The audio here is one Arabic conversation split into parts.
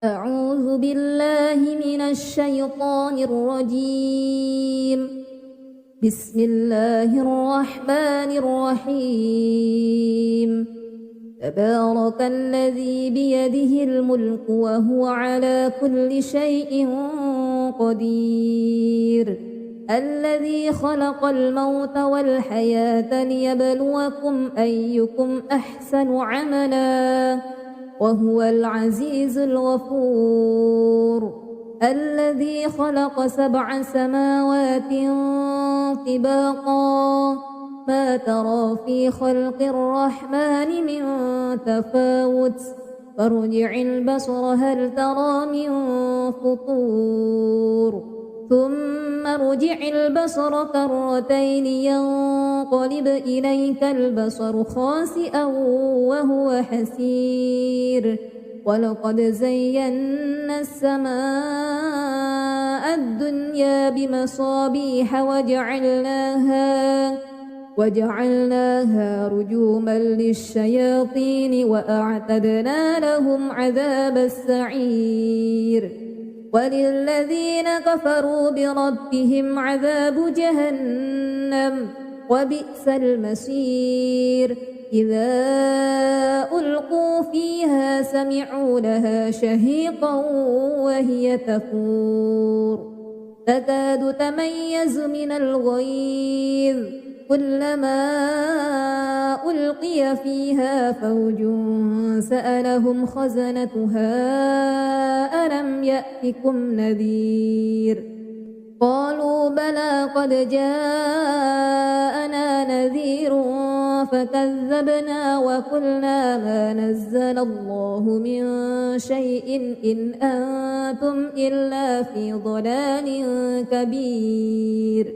أعوذ بالله من الشيطان الرجيم. بسم الله الرحمن الرحيم. تبارك الذي بيده الملك وهو على كل شيء قدير. الذي خلق الموت والحياة ليبلوكم أيكم أحسن عملا وهو العزيز الغفور. الذي خلق 7 سماوات طباقا ما ترى في خلق الرحمن من تفاوت فارجع البصر هل ترى من فطور ثم ارجع البصر كرتين ينقلب إليك البصر خاسئا وهو حسير. ولقد زينا السماء الدنيا بمصابيح وجعلناها رجوما للشياطين وأعتدنا لهم عذاب السعير. وللذين كفروا بربهم عذاب جهنم وبئس المصير. إذا ألقوا فيها سمعوا لها شهيقا وهي تفور تكاد تميز من الغيظ كلما ألقي فيها فوج سألهم خزنتها ألم يأتكم نذير قالوا بلى قد جاءنا نذير فكذبنا وقلنا ما نزل الله من شيء إن أنتم إلا في ضلال كبير.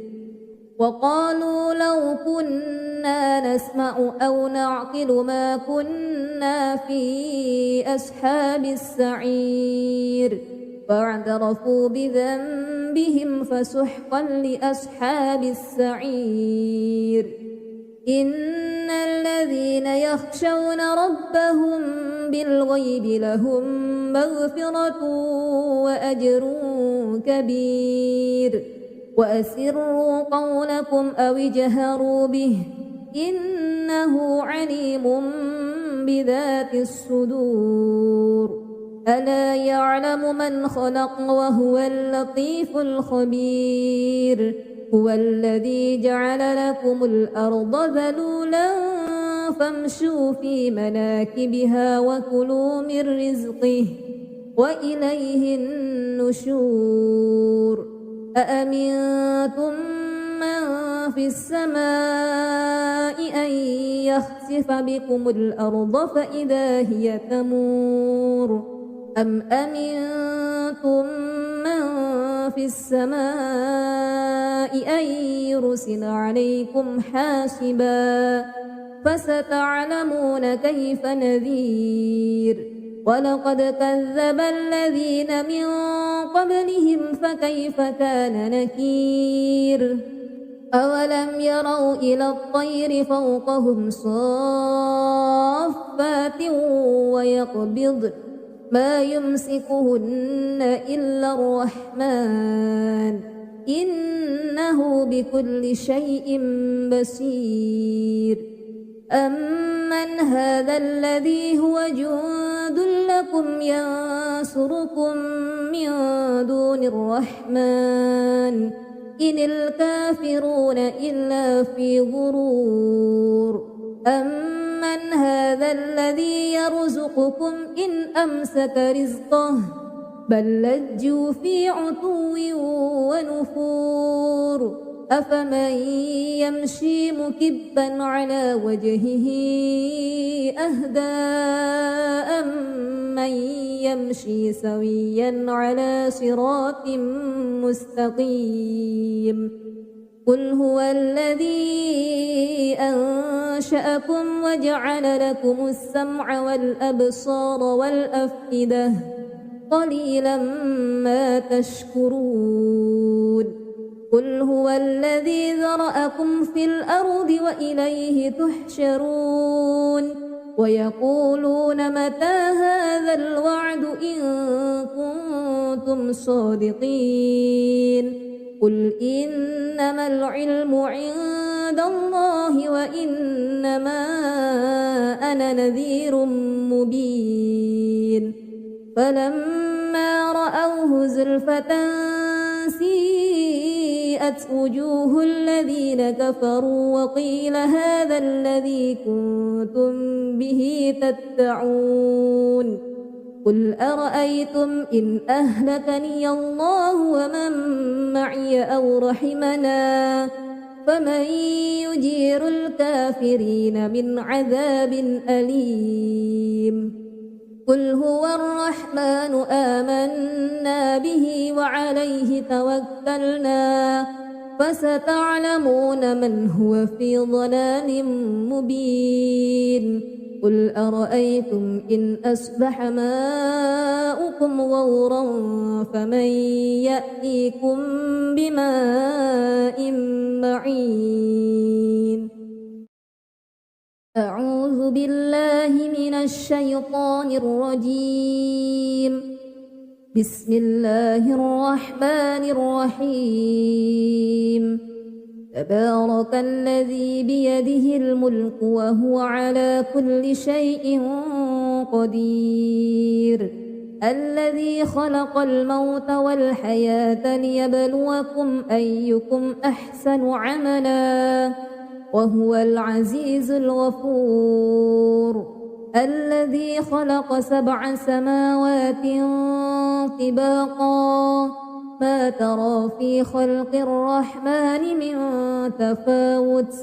وقالوا لو كنا نسمع أو نعقل ما كنا في أصحاب السعير فاعترفوا بذنبهم فسحقا لأصحاب السعير. إن الذين يخشون ربهم بالغيب لهم مغفرة وأجر كبير. وأسروا قولكم أو اجهروا به إنه عليم بذات الصدور. ألا يعلم من خلق وهو اللطيف الخبير. هو الذي جعل لكم الأرض ذلولا فامشوا في مناكبها وكلوا من رزقه وإليه النشور. أأمنتم من في السماء أن يخسف بكم الأرض فإذا هي تمور أم أمنتم من في السماء أن يرسل عليكم حاسبا فستعلمون كيف نذير. ولقد كذب الذين من قبلهم فكيف كان نكير. أولم يروا إلى الطير فوقهم صافات ويقبضن ما يمسكهن إلا الرحمن إنه بكل شيء بصير. أمن هذا الذي هو جند لكم ينصركم من دون الرحمن إن الكافرون إلا في غرور. أمن هذا الذي يرزقكم إن أمسك رزقه بل لجوا في عتو ونفور. أفمن يمشي مكبا على وجهه أهدى أمن يمشي سويا على صراط مستقيم. قل هو الذي أنشأكم وجعل لكم السمع والأبصار والأفئدة قليلا ما تشكرون. قل هو الذي ذرأكم في الأرض وإليه تحشرون. ويقولون متى هذا الوعد إن كنتم صادقين قل إنما العلم عند الله وإنما أنا نذير مبين فلما رأوه زلفة سيئت وجوه الذين كفروا وقيل هذا الذي كنتم به تدعون قل أرأيتم إن أهلكني الله ومن معي أو رحمنا فمن يجير الكافرين من عذاب أليم قل هو الرحمن آمنا به وعليه توكلنا فستعلمون من هو في ضلال مبين قل أرأيتم إن أصبح ماؤكم غورا فمن يأتيكم بماء معين أعوذ بالله من الشيطان الرجيم بسم الله الرحمن الرحيم تبارك الذي بيده الملك وهو على كل شيء قدير الذي خلق الموت والحياة ليبلوكم أيكم أحسن عملا وهو العزيز الغفور الذي خلق 7 سماوات طباقا ما ترى في خلق الرحمن من تفاوت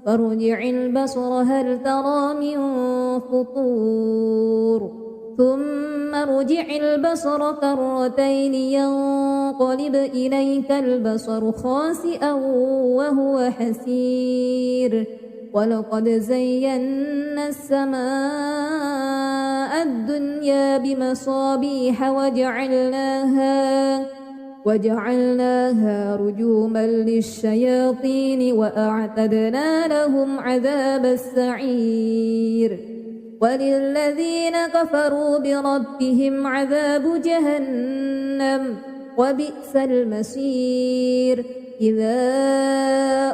فارجع البصر هل ترى من فطور ثم ارجع البصر كرتين ينقلب إليك البصر خاسئا وهو حسير ولقد زينا السماء الدنيا بمصابيح وجعلناها رجوما للشياطين وأعتدنا لهم عذاب السعير وللذين كفروا بربهم عذاب جهنم وبئس المصير إذا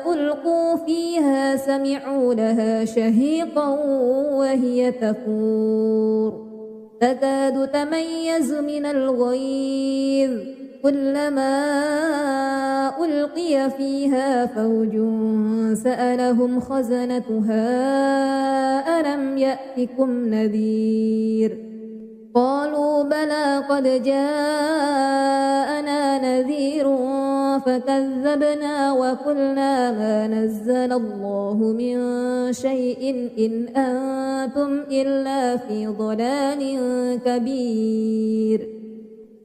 ألقوا فيها سمعوا لها شهيقا وهي تفور تكاد تميز من الغيظ كلما ألقي فيها فوج سألهم خزنتها ألم يأتكم نذير قالوا بلى قد جاءنا نذير فكذبنا وقلنا ما نزل الله من شيء إن أنتم إلا في ضلال كبير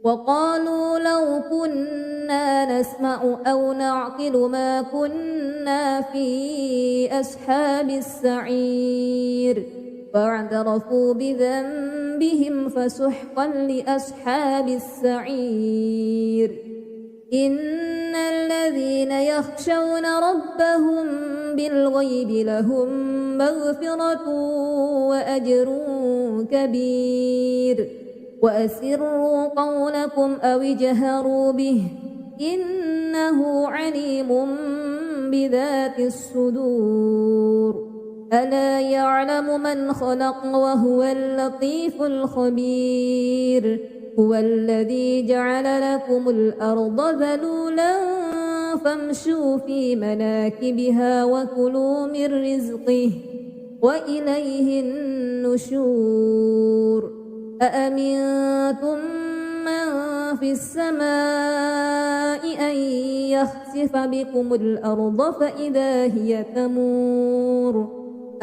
وقالوا لو كنا نسمع أو نعقل ما كنا في أصحاب السعير فاعترفوا بذنبهم فسحقا لأصحاب السعير إن الذين يخشون ربهم بالغيب لهم مغفرة وأجر كبير وأسروا قولكم أو اجهروا به إنه عليم بذات الصدور ألا يعلم من خلق وهو اللطيف الخبير هو الذي جعل لكم الأرض ذلولا فامشوا في مناكبها وكلوا من رزقه وإليه النشور أأمنتم من في السماء أن يخسف بكم الأرض فإذا هي تمور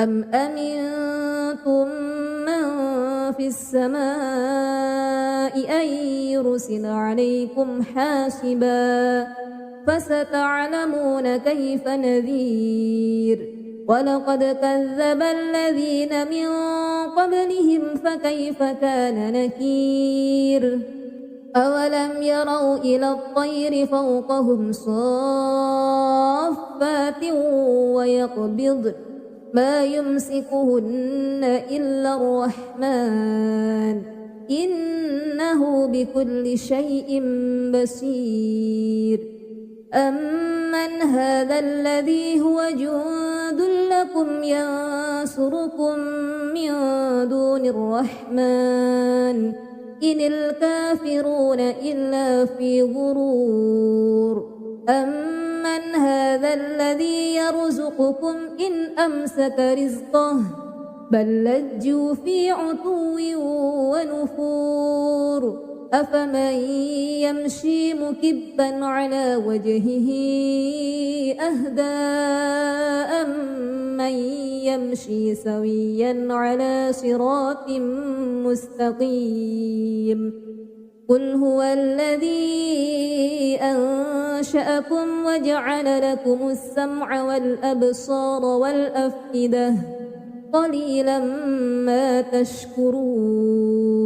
أم أمنتم من في السماء أن يرسل عليكم حاسبا فستعلمون كيف نذير ولقد كذب الذين من قبلهم فكيف كان نكير أولم يروا إلى الطير فوقهم صافات ما يمسكهن إلا الرحمن إنه بكل شيء بصير أمن هذا الذي هو جند لكم ينصركم من دون الرحمن إن الكافرون إلا في غرور أمن هذا الذي يرزقكم إن أمسك رزقه بل لجوا في عتو ونفور أفمن يمشي مكبا على وجهه أهدى أمن يمشي سويا على صراط مستقيم قل هو الذي أنشأكم وجعل لكم السمع والأبصار والأفئدة قليلا ما تشكرون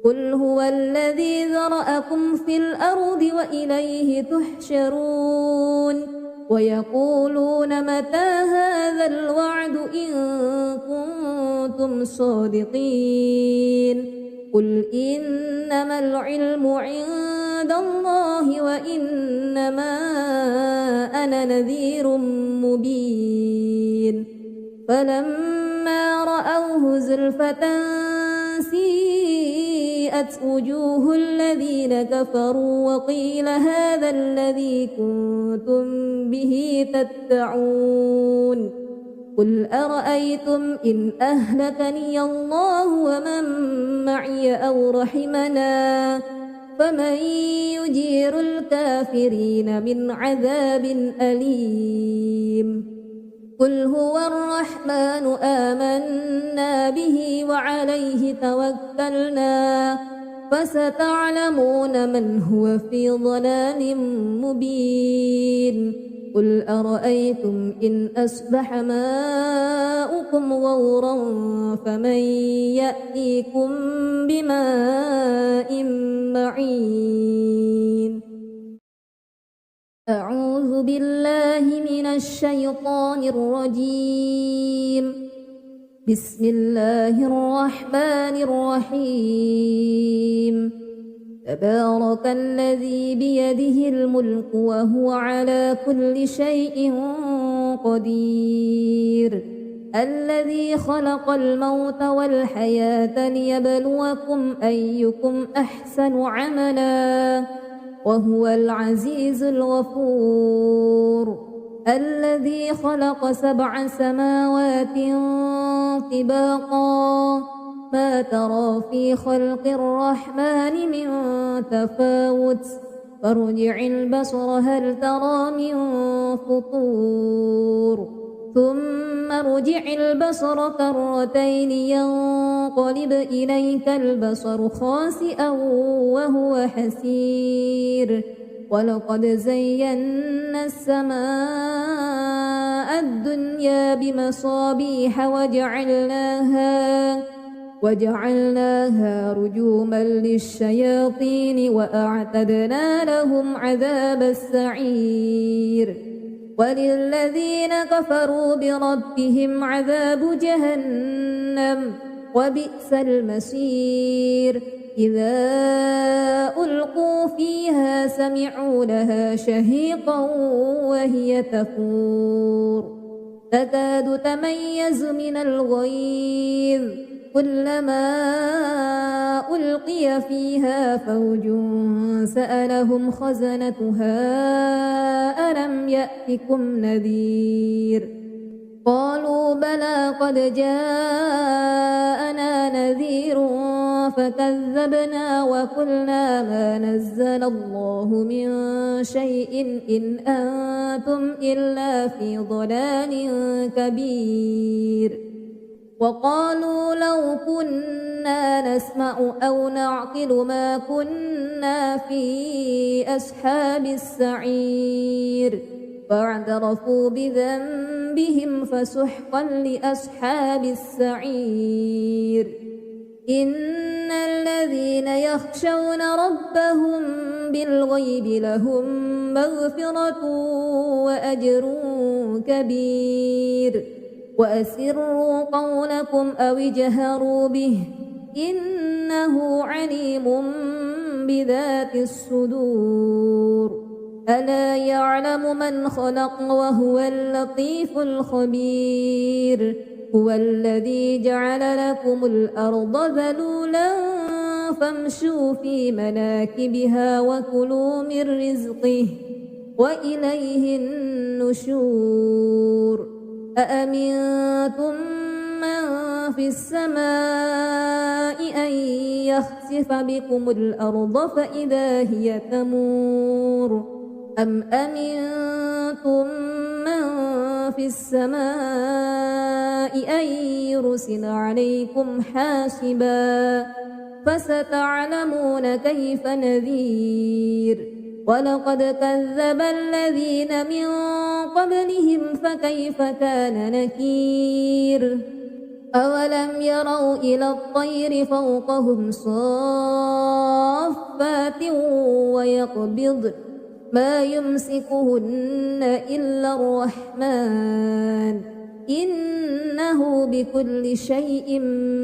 قل هو الذي ذرأكم في الأرض وإليه تحشرون ويقولون متى هذا الوعد إن كنتم صادقين قل إنما العلم عند الله وإنما أنا نذير مبين فلما رأوه زلفة سيئت وجوه الذين كفروا وقيل هذا الذي كنتم به تدعون قل أرأيتم إن أهلكني الله ومن معي أو رحمنا فمن يجير الكافرين من عذاب أليم قل هو الرحمن آمنا به وعليه توكلنا فستعلمون من هو في ضلال مبين قل أرأيتم إن أصبح ماؤكم غورا فمن يأتيكم بماء معين أعوذ بالله من الشيطان الرجيم بسم الله الرحمن الرحيم تبارك الذي بيده الملك وهو على كل شيء قدير الذي خلق الموت والحياة ليبلوكم أيكم أحسن عملا وهو العزيز الغفور الذي خلق 7 سماوات طباقا ما ترى في خلق الرحمن من تفاوت فارجع البصر هل ترى من فطور ثم ارجع البصر كرتين ينقلب إليك البصر خاسئا وهو حسير ولقد زينا السماء الدنيا بمصابيح وجعلناها رجوما للشياطين وأعتدنا لهم عذاب السعير وللذين كفروا بربهم عذاب جهنم وبئس المصير إذا ألقوا فيها سمعوا لها شهيقا وهي تفور تكاد تميز من الغيظ كلما ألقي فيها فوج سألهم خزنتها ألم يأتكم نذير قالوا بلى قد جاءنا نذير فكذبنا وقلنا ما نزل الله من شيء إن أنتم إلا في ضلال كبير وقالوا لو كنا نسمع أو نعقل ما كنا في أصحاب السعير فاعترفوا بذنبهم فسحقا لأصحاب السعير إن الذين يخشون ربهم بالغيب لهم مغفرة وأجر كبير وأسروا قولكم أو اجهروا به إنه عليم بذات الصدور ألا يعلم من خلق وهو اللطيف الخبير هو الذي جعل لكم الأرض ذلولا فامشوا في مناكبها وكلوا من رزقه وإليه النشور أأمنتم من في السماء أن يخسف بكم الأرض فإذا هي تمور أم أمنتم من في السماء أن يرسل عليكم حاسبا فستعلمون كيف نذير ولقد كذب الذين من قبلهم فكيف كان نكير أولم يروا إلى الطير فوقهم صافات ويقبضن ما يمسكهن إلا الرحمن إنه بكل شيء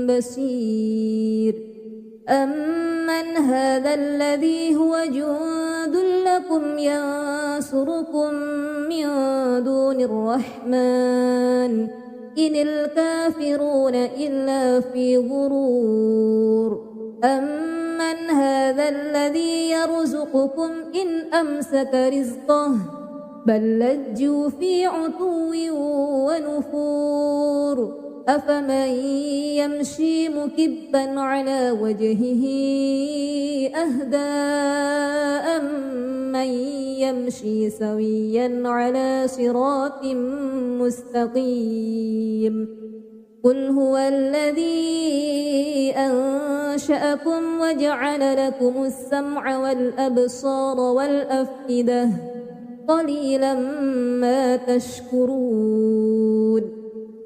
بصير أمن هذا الذي هو جند لكم ينصركم من دون الرحمن إن الكافرون إلا في غرور أمن هذا الذي يرزقكم إن أمسك رزقه بل لجوا في عتو ونفور أفمن يمشي مكبا على وجهه أهدى أمن يمشي سويا على صراط مستقيم قل هو الذي أنشأكم وجعل لكم السمع والأبصار والأفئدة قليلا ما تشكرون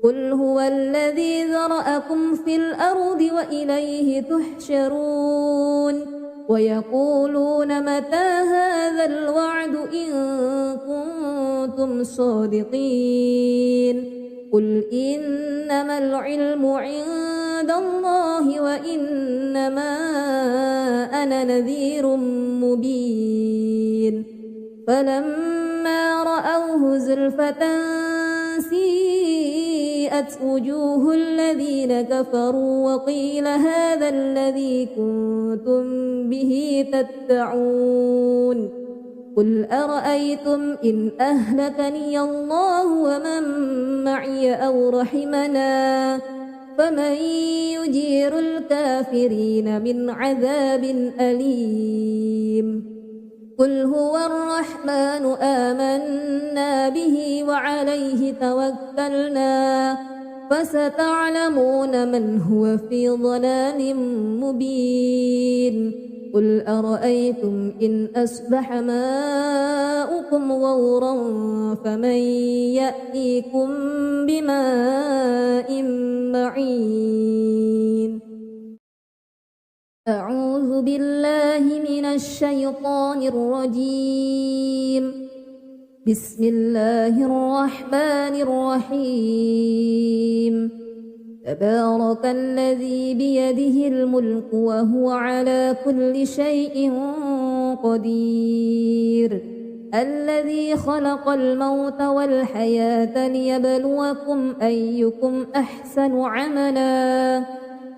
قل هو الذي ذرأكم في الأرض وإليه تحشرون ويقولون متى هذا الوعد إن كنتم صادقين قل إنما العلم عند الله وإنما أنا نذير مبين فلما رأوه زلفة سيئت وجوه الذين كفروا وقيل هذا الذي كنتم به تدعون قل أرأيتم إن أهلكني الله ومن معي أو رحمنا فمن يجير الكافرين من عذاب أليم قل هو الرحمن آمنا به وعليه توكلنا فستعلمون من هو في ضلال مبين قل أرأيتم إن أصبح ماؤكم غورا فمن يأتيكم بماء معين أعوذ بالله من الشيطان الرجيم بسم الله الرحمن الرحيم تبارك الذي بيده الملك وهو على كل شيء قدير الذي خلق الموت والحياة ليبلوكم أيكم أحسن عملا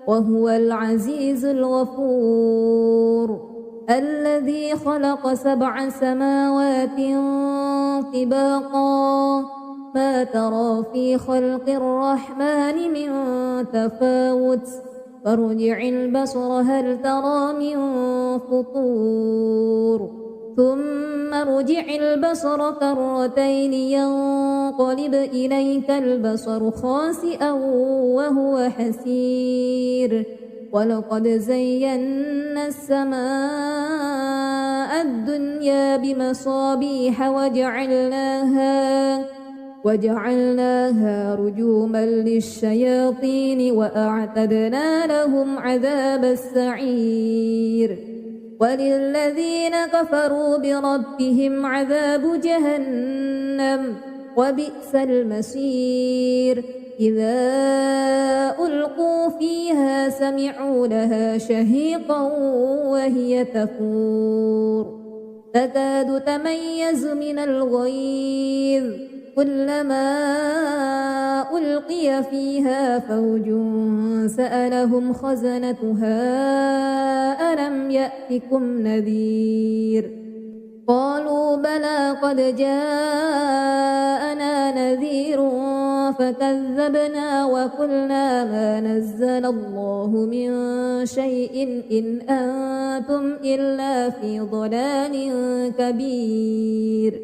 وهو العزيز الغفور الذي خلق 7 سماوات طباقا ما ترى في خلق الرحمن من تفاوت فارجع البصر هل ترى من فطور ثم ارجع البصر كرتين ينقلب إليك البصر خاسئا وهو حسير ولقد زينا السماء الدنيا بمصابيح وجعلناها رجوما للشياطين وأعتدنا لهم عذاب السعير وللذين كفروا بربهم عذاب جهنم وبئس المصير إذا ألقوا فيها سمعوا لها شهيقا وهي تفور تكاد تميز من الغيظ كلما ألقي فيها فوج سألهم خزنتها ألم يأتكم نذير قالوا بلى قد جاءنا نذير فكذبنا وقلنا ما نزل الله من شيء إن أنتم إلا في ضلال كبير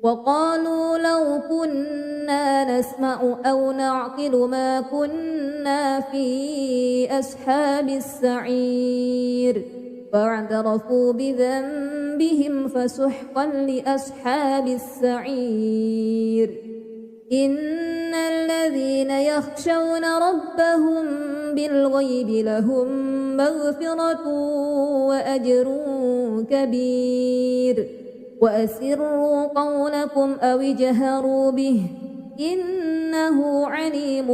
وقالوا لو كنا نسمع أو نعقل ما كنا في أصحاب السعير فاعترفوا بذنبهم فسحقا لأصحاب السعير إن الذين يخشون ربهم بالغيب لهم مغفرة وأجر كبير وأسروا قولكم أو اجهروا به إنه عليم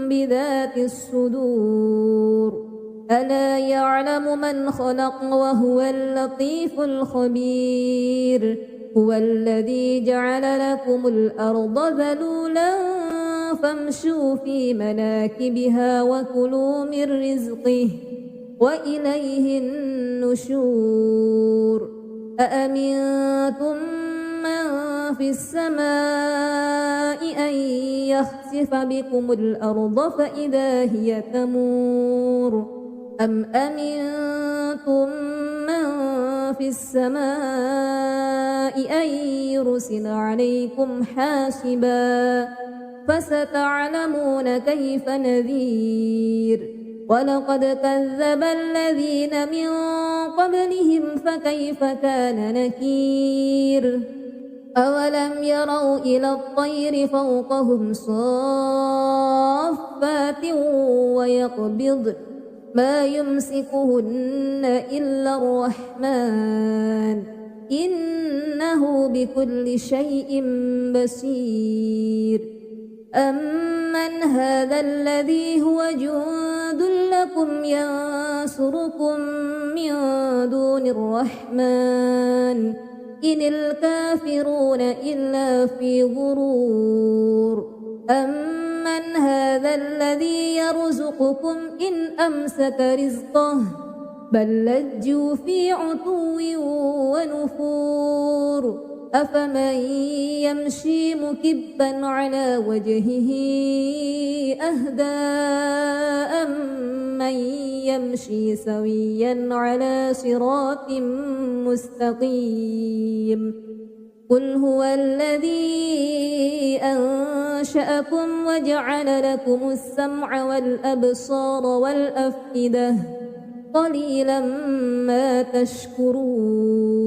بذات الصدور ألا يعلم من خلق وهو اللطيف الخبير هو الذي جعل لكم الأرض ذلولا فامشوا في مناكبها وكلوا من رزقه وإليه النشور أأمنتم من في السماء أن يخسف بكم الأرض فإذا هي تمور أم أمنتم من في السماء أن يرسل عليكم حاسبا فستعلمون كيف نذير ولقد كذب الذين من قبلهم فكيف كان نكير أولم يروا إلى الطير فوقهم صافات ويقبض ما يمسكهن إلا الرحمن إنه بكل شيء بصير أمن هذا الذي هو جند لكم ينصركم من دون الرحمن إن الكافرون إلا في غرور أمن هذا الذي يرزقكم إن أمسك رزقه بل لجوا في عتو ونفور أفمن يمشي مكبا على وجهه أهدى أمن يمشي سويا على صراط مستقيم قل هو الذي أنشأكم وجعل لكم السمع والأبصار والأفئدة قليلا ما تشكرون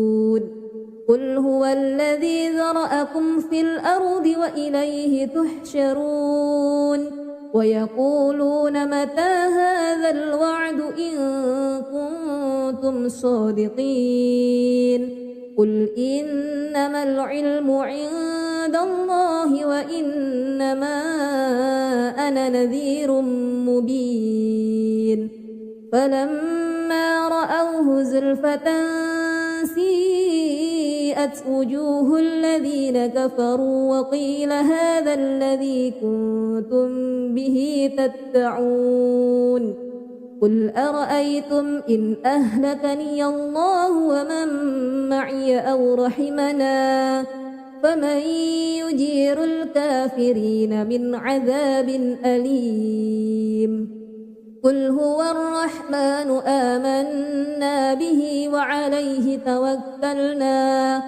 قل هو الذي ذرأكم في الأرض وإليه تحشرون ويقولون متى هذا الوعد إن كنتم صادقين قل إنما العلم عند الله وإنما أنا نذير مبين فلما رأوه زلفة سيئت وجوه الذين كفروا وقيل هذا الذي كنتم به تدعون قل أرأيتم إن أهلكني الله ومن معي أو رحمنا فمن يجير الكافرين من عذاب أليم قل هو الرحمن آمنا به وعليه توكلنا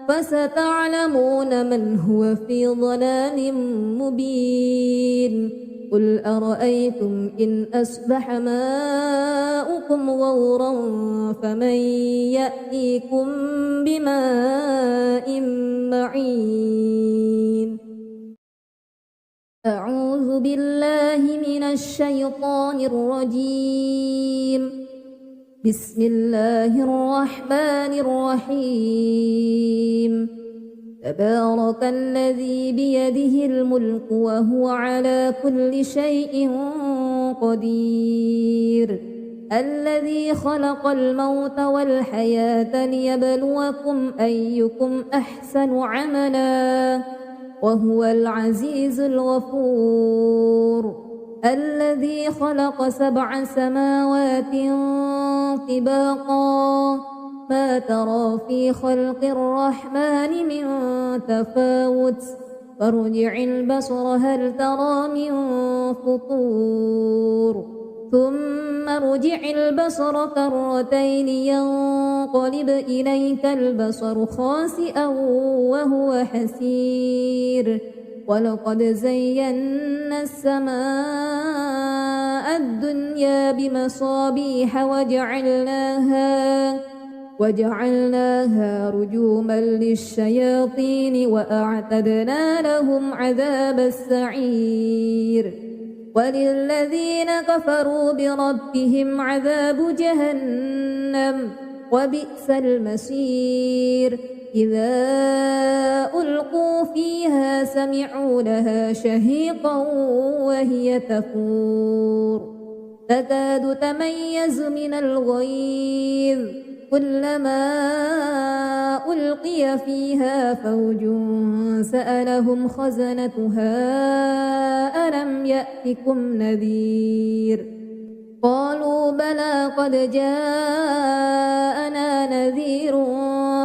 فستعلمون من هو في ضلال مبين قل أرأيتم إن أصبح ماؤكم غورا فمن يأتيكم بماء معين أعوذ بالله من الشيطان الرجيم بسم الله الرحمن الرحيم تبارك الذي بيده الملك وهو على كل شيء قدير الذي خلق الموت والحياة ليبلوكم أيكم أحسن عملا وهو العزيز الغفور الذي خلق 7 سماوات طباقا ما ترى في خلق الرحمن من تفاوت فارجع البصر هل ترى من فطور ثم ارجع البصر كرتين ينقلب إليك البصر خاسئا وهو حسير ولقد زينا السماء الدنيا بمصابيح وجعلناها رجوما للشياطين وأعتدنا لهم عذاب السعير وللذين كفروا بربهم عذاب جهنم وبئس المصير إذا ألقوا فيها سمعوا لها شهيقا وهي تفور تكاد تميز من الغيظ كلما ألقي فيها فوج سألهم خزنتها ألم يأتكم نذير قالوا بلى قد جاءنا نذير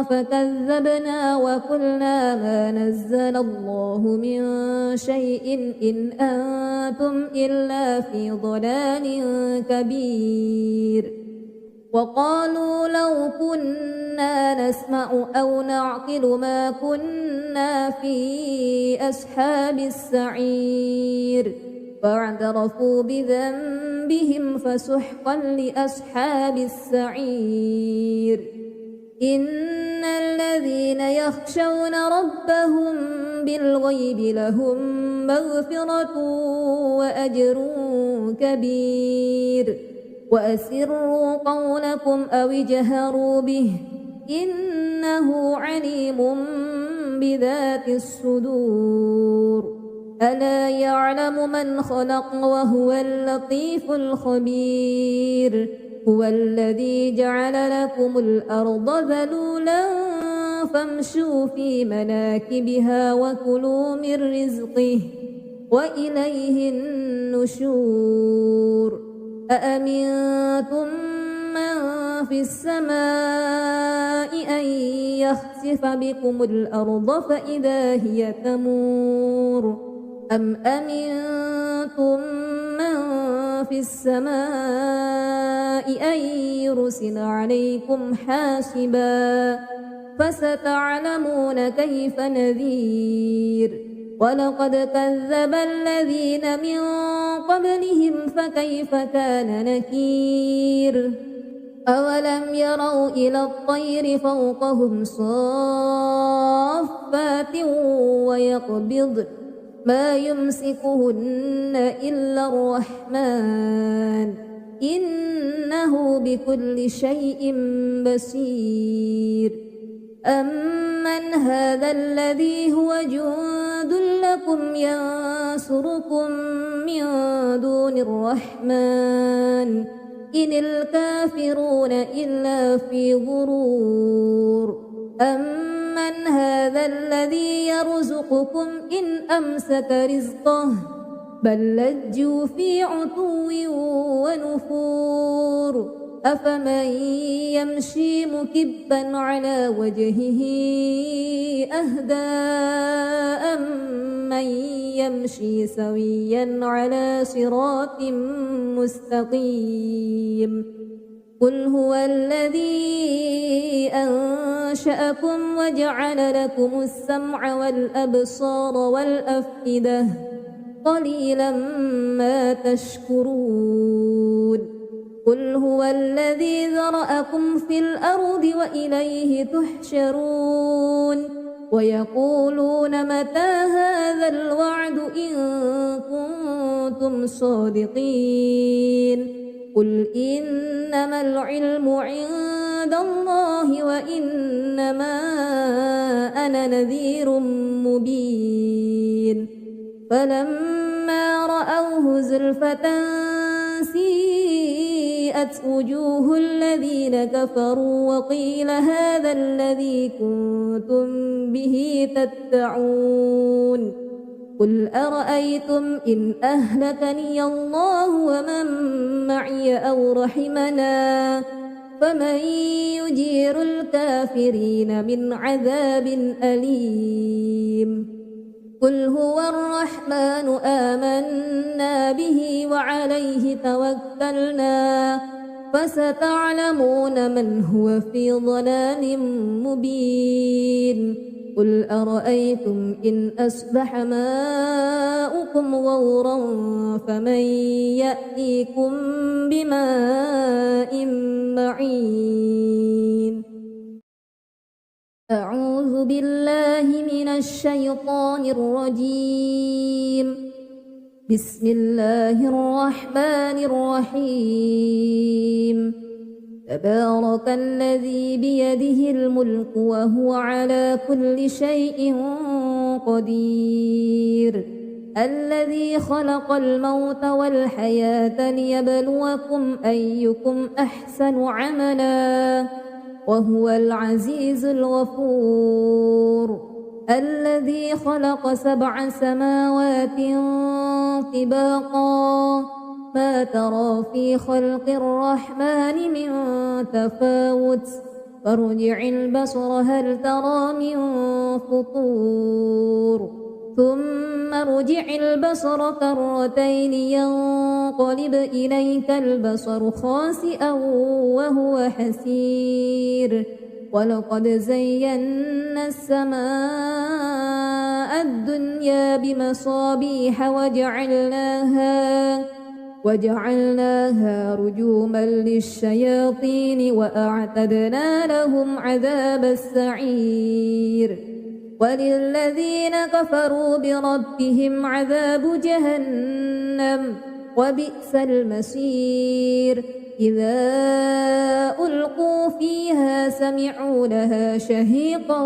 فكذبنا وقلنا ما نزل الله من شيء إن أنتم إلا في ضلال كبير وقالوا لو كنا نسمع أو نعقل ما كنا في أصحاب السعير فاعترفوا بذنبهم فسحقا لأصحاب السعير إن الذين يخشون ربهم بالغيب لهم مغفرة وأجر كبير وأسروا قولكم أو اجهروا به إنه عليم بذات الصدور ألا يعلم من خلق وهو اللطيف الخبير هو الذي جعل لكم الأرض ذلولا فامشوا في مناكبها وكلوا من رزقه وإليه النشور أأمنتم من في السماء أن يخسف بكم الأرض فإذا هي تمور أم أمنتم من في السماء أن يرسل عليكم حاسبا فستعلمون كيف نذير ولقد كذب الذين من قبلهم فكيف كان نكير أولم يروا إلى الطير فوقهم صافات ويقبض ما يمسكهن إلا الرحمن إنه بكل شيء بصير أمن هذا الذي هو جند لكم ينصركم من دون الرحمن إن الكافرون إلا في غرور أمن هذا الذي يرزقكم إن أمسك رزقه بل لجوا في عتو ونفور أفمن يمشي مكبا على وجهه أهدى أمن يمشي سويا على صراط مستقيم قل هو الذي أنشأكم وجعل لكم السمع والأبصار والأفئدة قليلا ما تشكرون قل هو الذي ذرأكم في الأرض وإليه تحشرون ويقولون متى هذا الوعد إن كنتم صادقين قل إنما العلم عند الله وإنما أنا نذير مبين فلما رأوه زلفة سيئت وجوه الذين كفروا وقيل هذا الذي كنتم به تدعون قل أرأيتم إن أهلكني الله ومن معي أو رحمنا فمن يجير الكافرين من عذاب أليم قل هو الرحمن آمنا به وعليه توكلنا فستعلمون من هو في ضلال مبين قل أرأيتم إن أصبح ماؤكم غورا فمن يأتيكم بماء معين أعوذ بالله من الشيطان الرجيم بسم الله الرحمن الرحيم تبارك الذي بيده الملك وهو على كل شيء قدير الذي خلق الموت والحياة ليبلوكم أيكم أحسن عملا وهو العزيز الغفور الذي خلق 7 سماوات طباقا ما ترى في خلق الرحمن من تفاوت فارجع البصر هل ترى من فطور ثم ارجع البصر كرتين ينقلب إليك البصر خاسئا وهو حسير ولقد زينا السماء الدنيا بمصابيح وجعلناها رجوما للشياطين وأعتدنا لهم عذاب السعير وللذين كفروا بربهم عذاب جهنم وبئس المصير إذا ألقوا فيها سمعوا لها شهيقا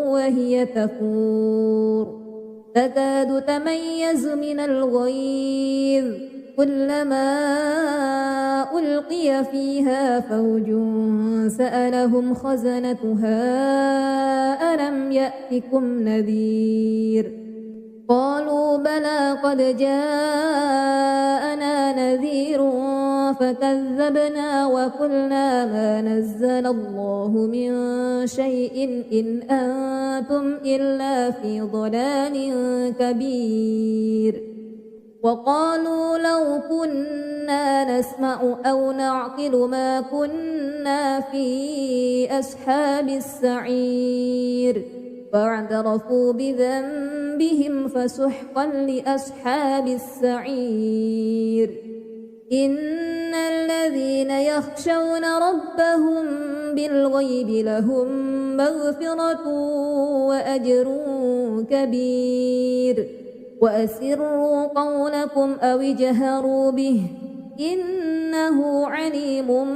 وهي تفور تكاد تميز من الغيظ كلما ألقي فيها فوج سألهم خزنتها ألم يأتكم نذير قالوا بلى قد جاءنا نذير فكذبنا وقلنا ما نزل الله من شيء إن أنتم إلا في ضلال كبير وقالوا لو كنا نسمع أو نعقل ما كنا في أصحاب السعير فاعترفوا بذنبهم فسحقا لأصحاب السعير إن الذين يخشون ربهم بالغيب لهم مغفرة وأجر كبير وأسروا قولكم أو اجهروا به إنه عليم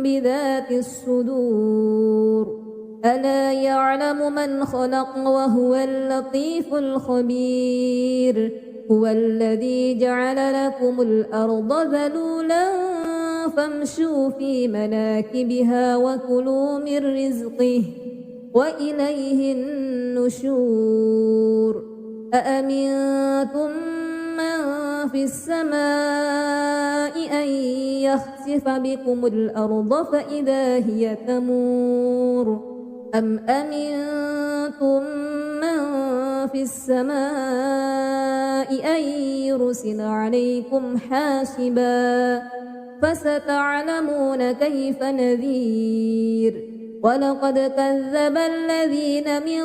بذات الصدور ألا يعلم من خلق وهو اللطيف الخبير هو الذي جعل لكم الأرض ذلولا فامشوا في مناكبها وكلوا من رزقه وإليه النشور أأمنتم من في السماء أن يخسف بكم الأرض فإذا هي تمور أم أمنتم من في السماء أن يرسل عليكم حاسبا فستعلمون كيف نذير ولقد كذب الذين من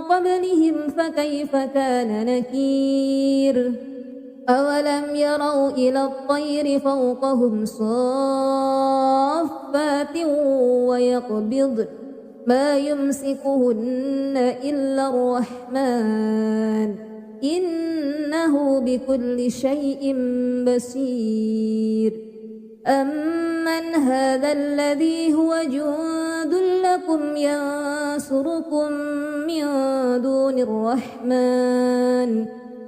قبلهم فكيف كان نكير أولم يروا إلى الطير فوقهم صافات ويقبض ما يمسكهن إلا الرحمن إنه بكل شيء بصير أمن هذا الذي هو جند له يكن ينصركم من دون الرحمن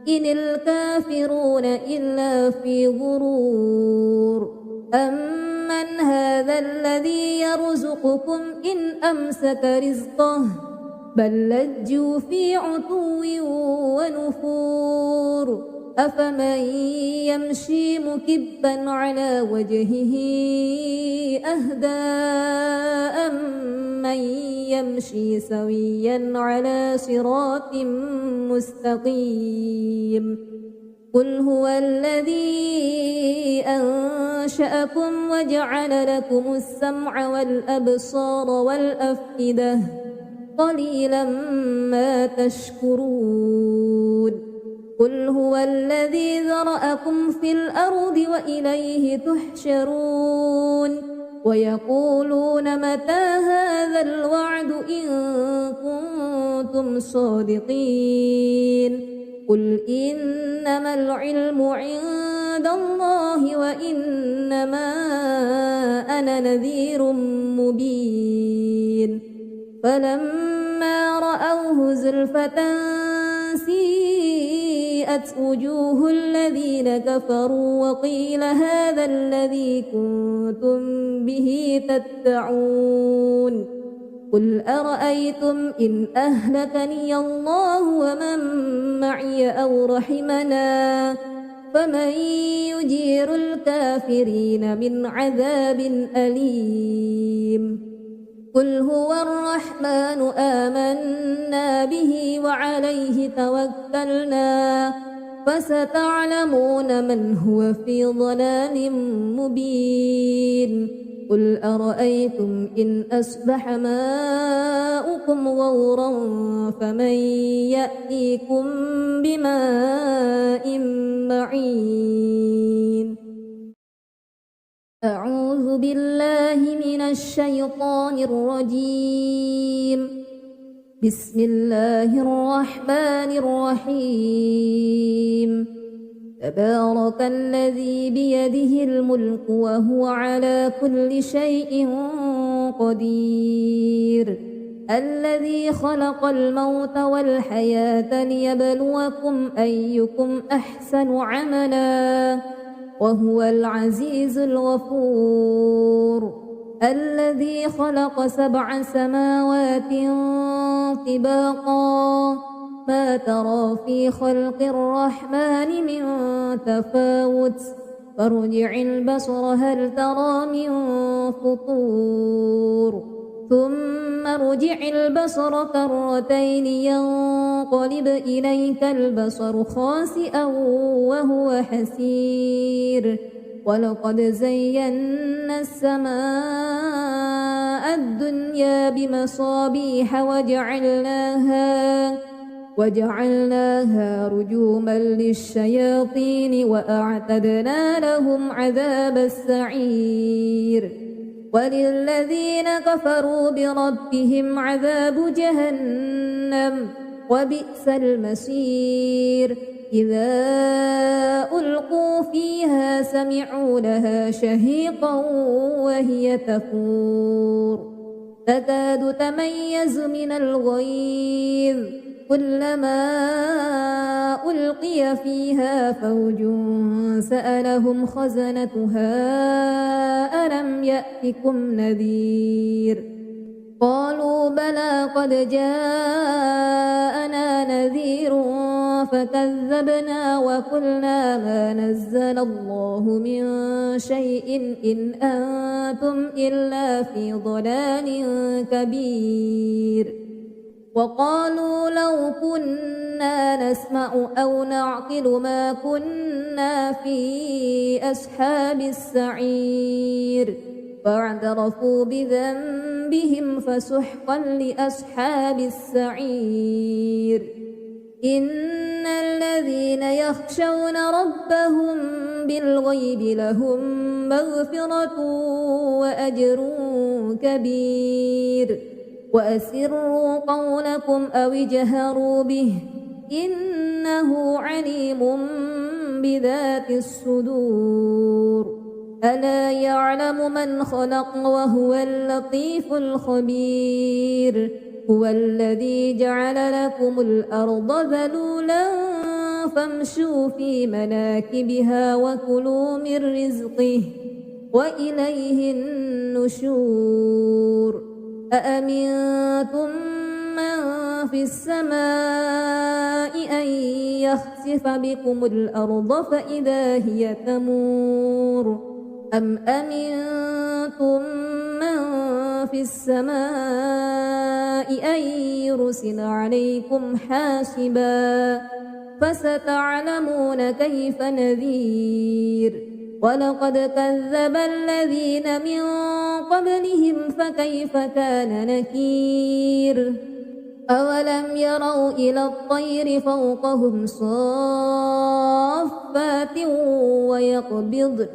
إن الكافرون إلا في غرور أمن هذا الذي يرزقكم إن أمسك رزقه بل لجوا في عتو ونفور أفمن يمشي مكبا على وجهه أهدى أمن يمشي سويا على صراط مستقيم قل هو الذي أنشأكم وجعل لكم السمع والأبصار والأفئدة قليلا ما تشكرون قل هو الذي ذرأكم في الأرض وإليه تحشرون ويقولون متى هذا الوعد إن كنتم صادقين قل إنما العلم عند الله وإنما أنا نذير مبين فلما رأوه زلفة سيئت وجوه الذين كفروا وقيل هذا الذي كنتم به تدعون قل أرأيتم إن أهلكني الله ومن معي أو رحمنا فمن يجير الكافرين من عذاب أليم قل هو الرحمن آمنا به وعليه توكلنا فستعلمون من هو في ضلال مبين قل أرأيتم إن أصبح ماؤكم غورا فمن يأتيكم بماء معين أعوذ بالله من الشيطان الرجيم بسم الله الرحمن الرحيم تبارك الذي بيده الملك وهو على كل شيء قدير الذي خلق الموت والحياة ليبلوكم أيكم أحسن عملا وهو العزيز الغفور الذي خلق 7 سماوات طباقا ما ترى في خلق الرحمن من تفاوت فارجع البصر هل ترى من فطور ثم ارجع البصر كرتين ينقلب إليك البصر خاسئا وهو حسير ولقد زينا السماء الدنيا بمصابيح وجعلناها رجوما للشياطين وأعتدنا لهم عذاب السعير وللذين كفروا بربهم عذاب جهنم وبئس المصير إذا ألقوا فيها سمعوا لها شهيقا وهي تفور تكاد تميز من الغيظ كلما ألقي فيها فوج سألهم خزنتها ألم يأتكم نذير قالوا بلى قد جاءنا نذير فكذبنا وقلنا ما نزل الله من شيء إن أنتم إلا في ضلال كبير وقالوا لو كنا نسمع أو نعقل ما كنا في أصحاب السعير فاعترفوا بذنبهم فسحقا لأصحاب السعير إن الذين يخشون ربهم بالغيب لهم مغفرة وأجر كبير وأسروا قولكم أو اجهروا به إنه عليم بذات الصدور ألا يعلم من خلق وهو اللطيف الخبير هو الذي جعل لكم الأرض ذلولا فامشوا في مناكبها وكلوا من رزقه وإليه النشور أأمنتم من في السماء أن يخسف بكم الأرض فإذا هي تمور أم أمنتم من في السماء أن يرسل عليكم حاسبا فستعلمون كيف نذير ولقد كذب الذين من قبلهم فكيف كان نكير أولم يروا إلى الطير فوقهم صافات ويقبض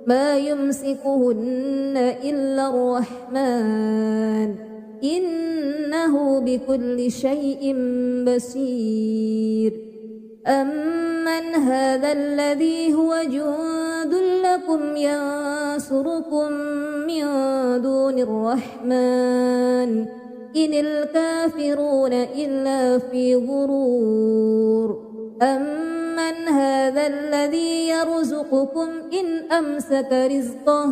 ما يمسكهن إلا الرحمن إنه بكل شيء بصير أمن هذا الذي هو جند لكم ينصركم من دون الرحمن إن الكافرون إلا في غرور أمن هذا الذي يرزقكم إن أمسك رزقه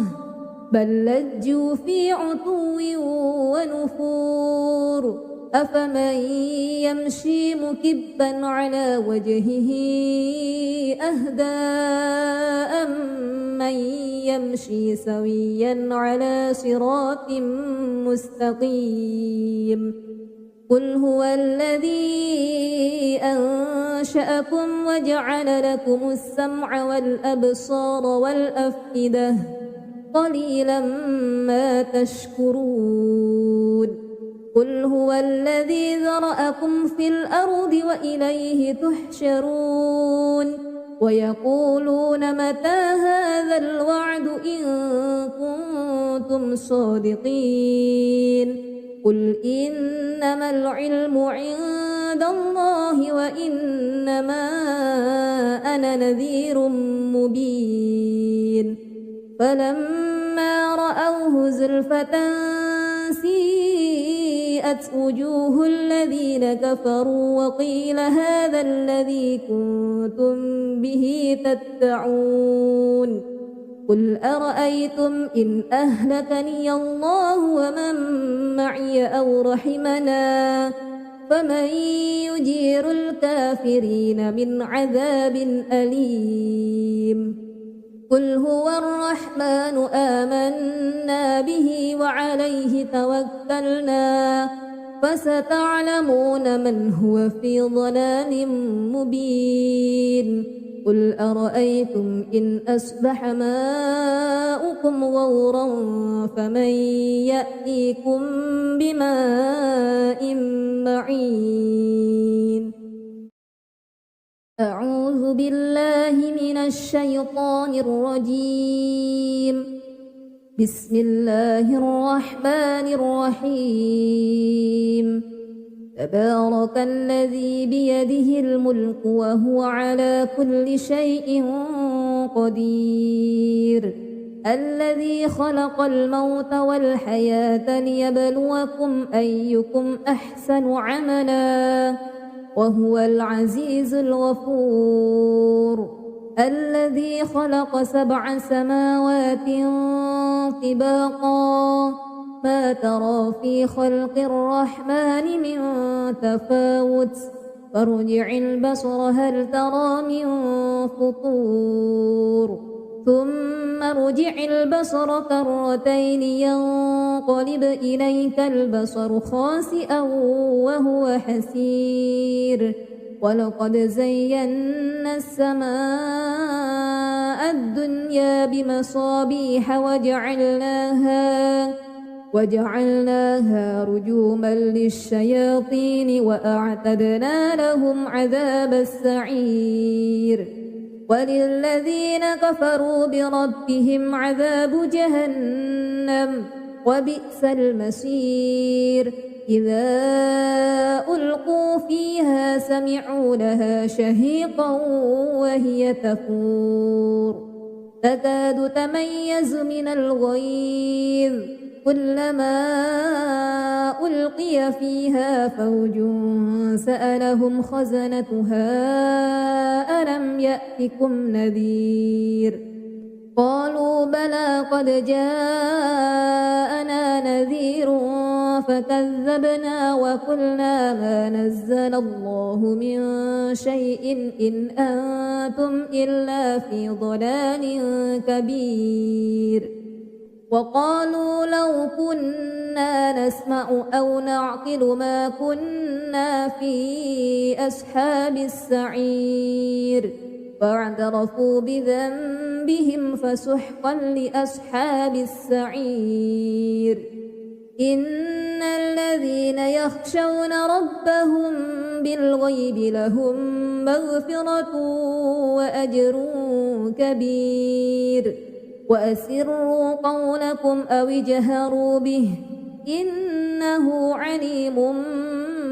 بل لجوا في عتو ونفور أفمن يمشي مكبا على وجهه أهدى أمن يمشي سويا على صراط مستقيم قل هو الذي أنشأكم وجعل لكم السمع والأبصار والأفئدة قليلا ما تشكرون قل هو الذي ذرأكم في الأرض وإليه تحشرون ويقولون متى هذا الوعد إن كنتم صادقين قل إنما العلم عند الله وإنما أنا نذير مبين فلما رأوه زلفة سيئت وجوه الذين كفروا وقيل هذا الذي كنتم به تدعون قل أرأيتم إن أهلكني الله ومن معي أو رحمنا فمن يجير الكافرين من عذاب أليم قل هو الرحمن آمنا به وعليه توكلنا فستعلمون من هو في ضلال مبين قل أرأيتم إن أصبح ماؤكم غورا فمن يأتيكم بماء معين أعوذ بالله من الشيطان الرجيم بسم الله الرحمن الرحيم تبارك الذي بيده الملك وهو على كل شيء قدير الذي خلق الموت والحياة ليبلوكم أيكم أحسن عملا وهو العزيز الغفور الذي خلق 7 سماوات طباقا ما ترى في خلق الرحمن من تفاوت فارجع البصر هل ترى من فطور ثم ارجع البصر كرتين ينقلب إليك البصر خاسئا وهو حسير ولقد زينا السماء الدنيا بمصابيح وجعلناها رجوما للشياطين وأعتدنا لهم عذاب السعير وللذين كفروا بربهم عذاب جهنم وبئس المصير إذا ألقوا فيها سمعوا لها شهيقا وهي تفور تكاد تميز من الغيظ كلما ألقي فيها فوج سألهم خزنتها ألم يأتكم نذير قالوا بلى قد جاءنا نذير فكذبنا وقلنا ما نزل الله من شيء إن أنتم إلا في ضلال كبير وقالوا لو كنا نسمع أو نعقل ما كنا في أصحاب السعير فاعترفوا بذنبهم فسحقا لأصحاب السعير إن الذين يخشون ربهم بالغيب لهم مغفرة وأجر كبير وأسروا قولكم أو اجهروا به إنه عليم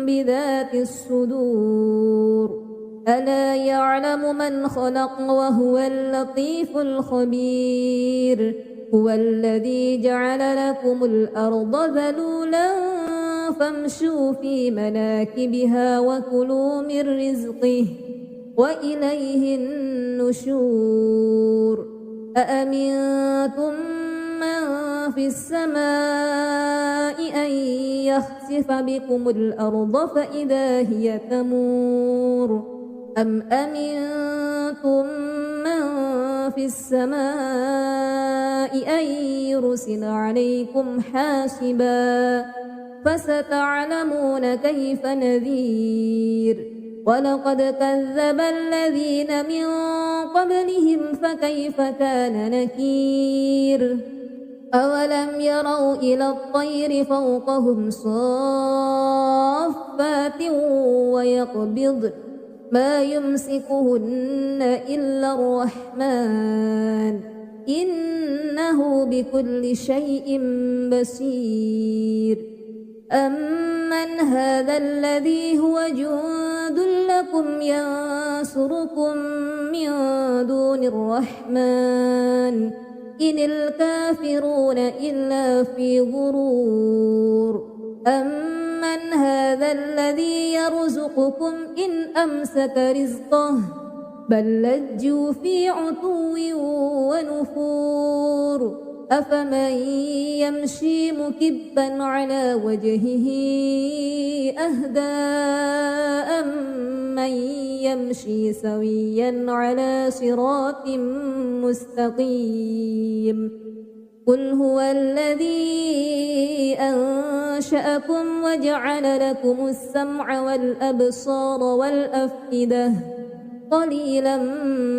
بذات الصدور ألا يعلم من خلق وهو اللطيف الخبير هو الذي جعل لكم الأرض ذلولا فامشوا في مناكبها وكلوا من رزقه وإليه النشور أأمنتم من في السماء أن يخسف بكم الأرض فإذا هي تمور أم أمنتم من في السماء أن يرسل عليكم حاسبا فستعلمون كيف نذير ولقد كذب الذين من قبلهم فكيف كان نكير أولم يروا إلى الطير فوقهم صافات ويقبضن ما يمسكهن إلا الرحمن إنه بكل شيء بصير أمن هذا الذي هو جند لكم ينصركم من دون الرحمن إن الكافرون إلا في غرور أمن هذا الذي يرزقكم إن أمسك رزقه بل لجوا في عتو ونفور أفمن يمشي مكبا على وجهه أهدى أمن يمشي سويا على صراط مستقيم قل هو الذي أنشأكم وجعل لكم السمع والأبصار والأفئدة قليلا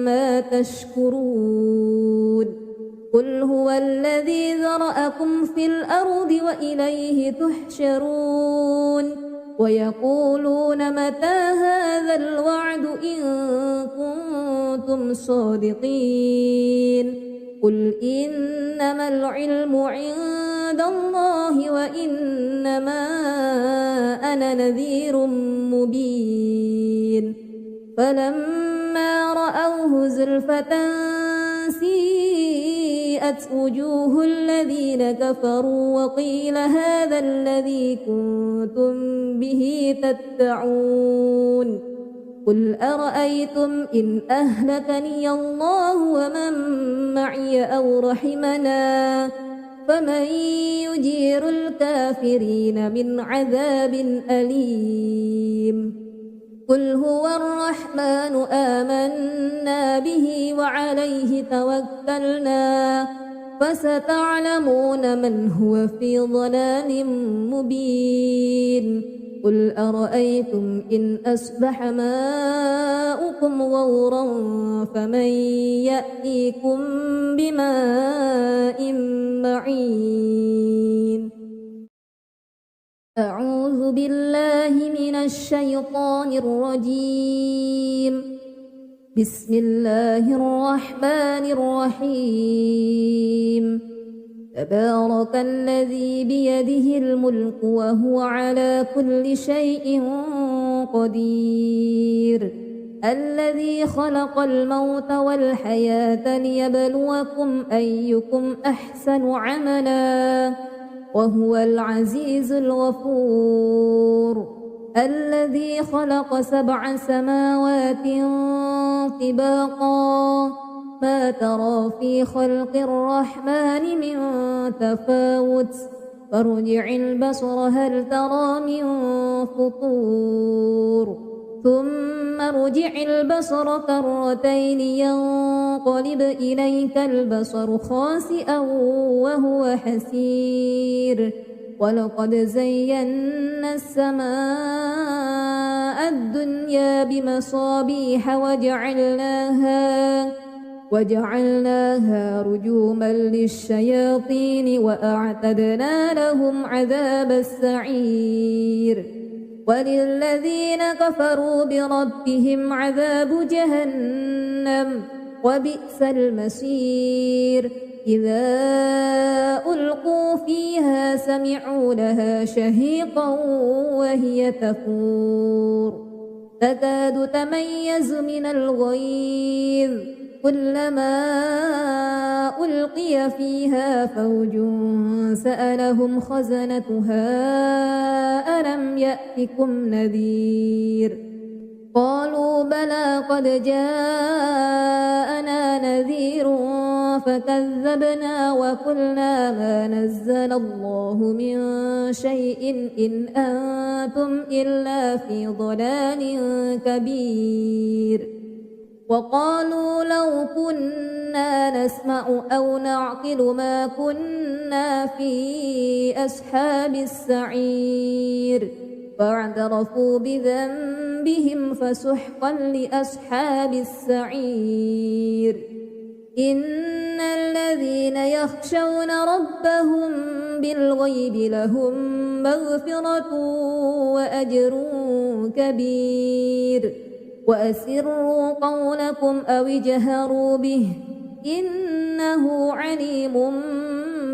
ما تشكرون قل هو الذي ذرأكم في الأرض وإليه تحشرون ويقولون متى هذا الوعد إن كنتم صادقين قل إنما العلم عند الله وإنما أنا نذير مبين فلما رأوه زلفة سيئت وجوه الذين كفروا وقيل هذا الذي كنتم به تدعون قل أرأيتم إن أهلكني الله ومن معي أو رحمنا فمن يجير الكافرين من عذاب أليم قل هو الرحمن آمنا به وعليه توكلنا فستعلمون من هو في ضلال مبين قل أرأيتم إن أصبح ماؤكم غورا فمن يأتيكم بماء معين أعوذ بالله من الشيطان الرجيم بسم الله الرحمن الرحيم تبارك الذي بيده الملك وهو على كل شيء قدير الذي خلق الموت والحياة ليبلوكم أيكم أحسن عملا وهو العزيز الغفور الذي خلق 7 سماوات طباقا ما ترى في خلق الرحمن من تفاوت فارجع البصر هل ترى من فطور ثم ارجع البصر كرتين ينقلب إليك البصر خاسئا وهو حسير ولقد زينا السماء الدنيا بمصابيح وجعلناها رجوما للشياطين وأعتدنا لهم عذاب السعير وللذين كفروا بربهم عذاب جهنم وبئس المصير إذا ألقوا فيها سمعوا لها شهيقا وهي تفور تكاد تميز من الغيظ كلما ألقي فيها فوج سألهم خزنتها ألم يأتكم نذير قالوا بلى قد جاءنا نذير فكذبنا وقلنا ما نزل الله من شيء إن أنتم إلا في ضلال كبير وقالوا لو كنا نسمع أو نعقل ما كنا في أصحاب السعير فاعترفوا بذنبهم فسحقا لأصحاب السعير إن الذين يخشون ربهم بالغيب لهم مغفرة وأجر كبير وأسروا قولكم أو اجهروا به إنه عليم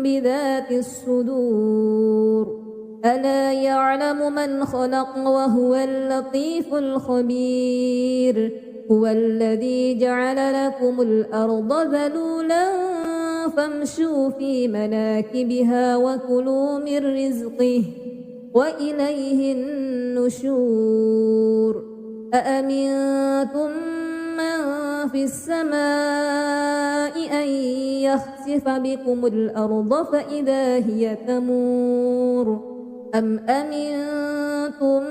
بذات الصدور ألا يعلم من خلق وهو اللطيف الخبير هو الذي جعل لكم الأرض ذلولا فامشوا في مناكبها وكلوا من رزقه وإليه النشور أأمنتم من في السماء أن يخسف بكم الأرض فإذا هي تمور أم أمنتم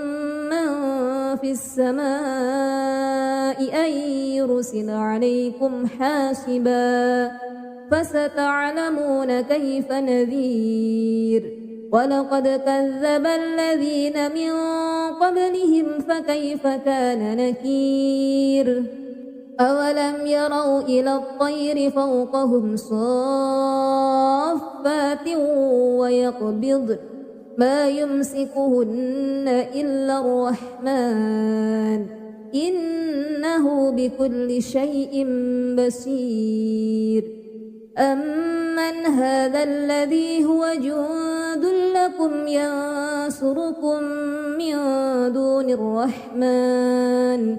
من في السماء أن يرسل عليكم حاسبا فستعلمون كيف نذير ولقد كذب الذين من قبلهم فكيف كان نكير أولم يروا إلى الطير فوقهم صافات ويقبضن ما يمسكهن إلا الرحمن إنه بكل شيء بصير أمن هذا الذي هو جند لكم ينصركم من دون الرحمن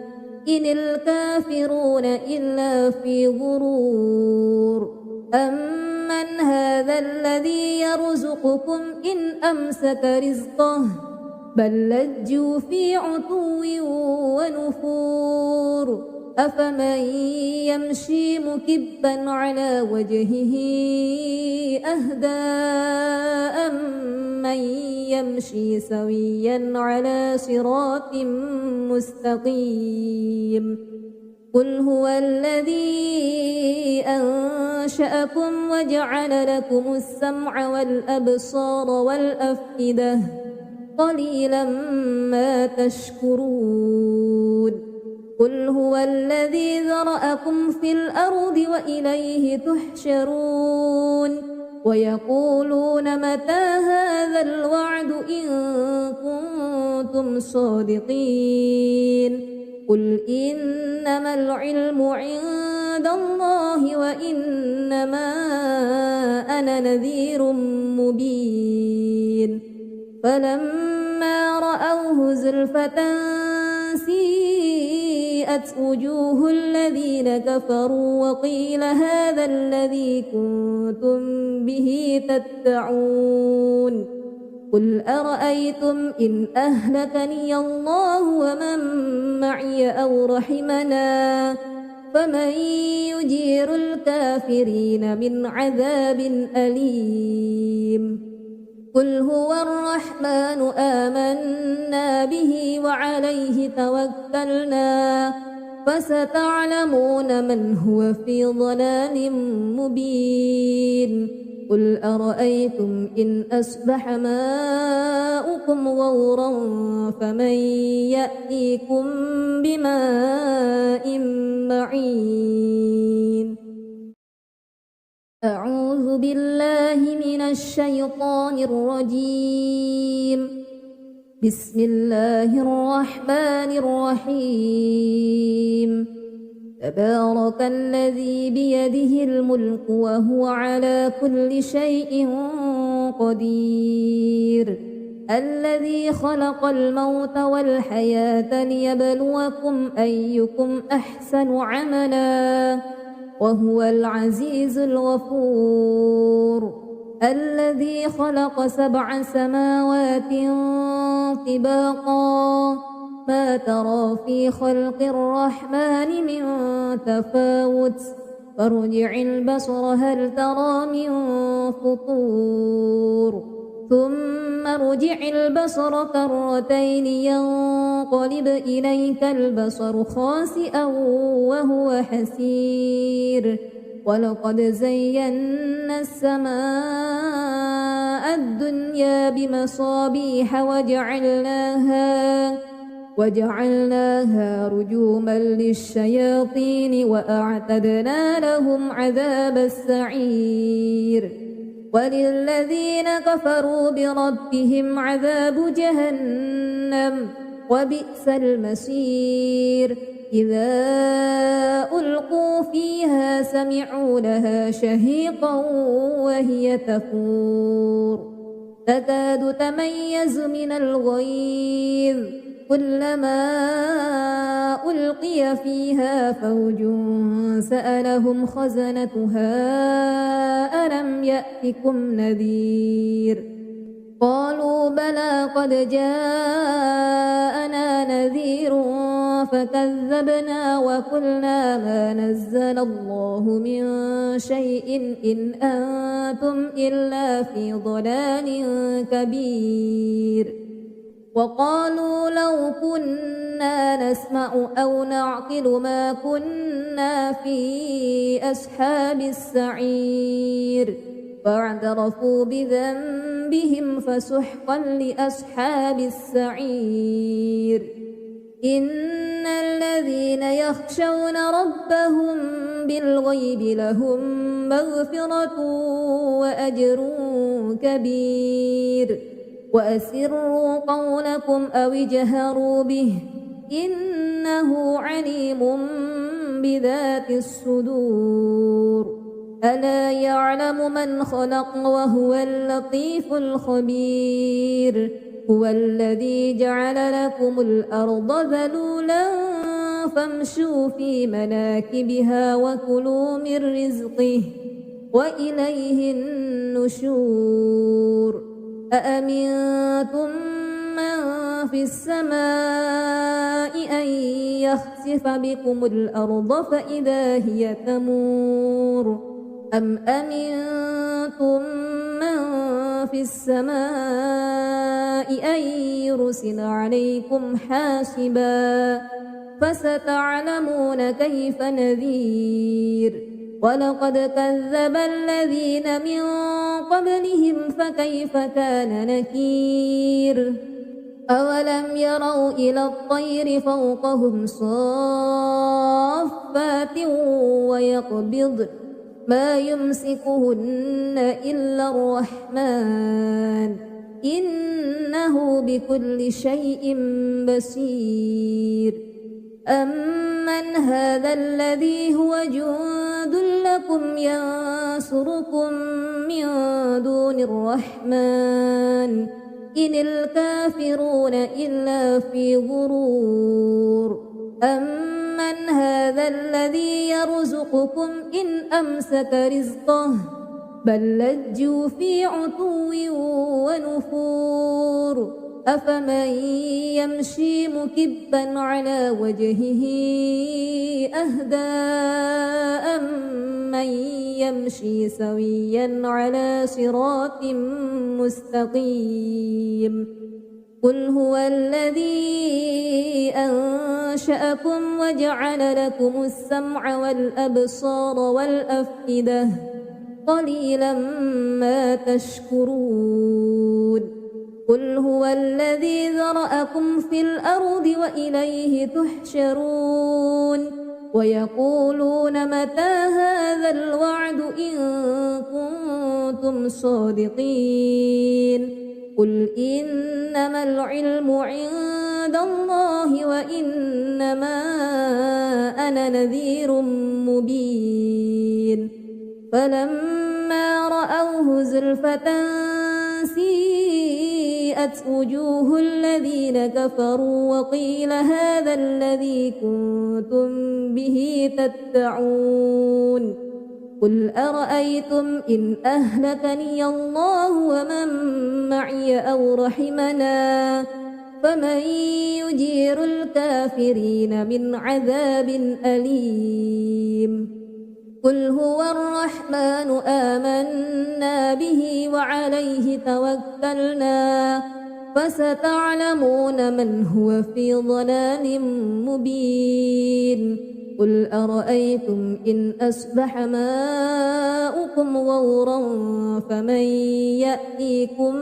إن الكافرون إلا في غرور أمن هذا الذي يرزقكم إن أمسك رزقه بل لجوا في عتو ونفور أفمن يمشي مكبا على وجهه أهدى أمن يمشي سويا على صراط مستقيم قل هو الذي أنشأكم وجعل لكم السمع والأبصار والأفئدة قليلا ما تشكرون قل هو الذي ذرأكم في الأرض وإليه تحشرون ويقولون متى هذا الوعد إن كنتم صادقين قل إنما العلم عند الله وإنما أنا نذير مبين فلما رأوه زلفة سيئت وبيضت وجوه الذين كفروا وقيل هذا الذي كنتم به تدعون قل أرأيتم إن أهلكني الله ومن معي أو رحمنا فمن يجير الكافرين من عذاب أليم قل هو الرحمن آمنا به وعليه توكلنا فستعلمون من هو في ضلال مبين قل أرأيتم إن أصبح ماؤكم غورا فمن يأتيكم بماء معين أعوذ بالله من الشيطان الرجيم بسم الله الرحمن الرحيم تبارك الذي بيده الملك وهو على كل شيء قدير الذي خلق الموت والحياة ليبلوكم أيكم أحسن عملا وهو العزيز الغفور الذي خلق 7 سماوات طباقا ما ترى في خلق الرحمن من تفاوت فارجع البصر هل ترى من فطور ثم ارجع البصر كرتين ينقلب إليك البصر خاسئا وهو حسير ولقد زينا السماء الدنيا بمصابيح وجعلناها رجوما للشياطين وأعتدنا لهم عذاب السعير وللذين كفروا بربهم عذاب جهنم وبئس المصير إذا ألقوا فيها سمعوا لها شهيقا وهي تفور تكاد تميز من الغيظ كلما ألقي فيها فوج سألهم خزنتها ألم يأتكم نذير قالوا بلى قد جاءنا نذير فكذبنا وقلنا ما نزل الله من شيء إن أنتم إلا في ضلال كبير وقالوا لو كنا نسمع أو نعقل ما كنا في أصحاب السعير فاعترفوا بذنبهم فسحقا لأصحاب السعير إن الذين يخشون ربهم بالغيب لهم مغفرة وأجر كبير وأسروا قولكم أو اجهروا به إنه عليم بذات الصدور ألا يعلم من خلق وهو اللطيف الخبير هو الذي جعل لكم الأرض ذلولا فامشوا في مناكبها وكلوا من رزقه وإليه النشور أأمنتم من في السماء أن يخسف بكم الأرض فإذا هي تمور أم أمنتم من في السماء أن يرسل عليكم حاسبا فستعلمون كيف نذير ولقد كذب الذين من قبلهم فكيف كان نكير أولم يروا إلى الطير فوقهم صافات ويقبضن ما يمسكهن إلا الرحمن إنه بكل شيء بصير أمن هذا الذي هو جند لكم ينصركم من دون الرحمن إن الكافرون إلا في غرور أمن من هذا الذي يرزقكم إن أمسك رزقه بل لجوا في عتو ونفور أفمن يمشي مكبا على وجهه أهدى أمن يمشي سويا على صراط مستقيم قل هو الذي أنشأكم وجعل لكم السمع والأبصار والأفئدة قليلا ما تشكرون قل هو الذي ذرأكم في الأرض وإليه تحشرون ويقولون متى هذا الوعد إن كنتم صادقين قل إنما العلم عند الله وإنما أنا نذير مبين فلما رأوه زلفة سيئت وجوه الذين كفروا وقيل هذا الذي كنتم به تدعون قل أرأيتم إن أهلكني الله ومن معي أو رحمنا فمن يجير الكافرين من عذاب أليم قل هو الرحمن آمنا به وعليه توكلنا فستعلمون من هو في ضلال مبين قل أرأيتم إن أصبح ماؤكم غورا فمن يأتيكم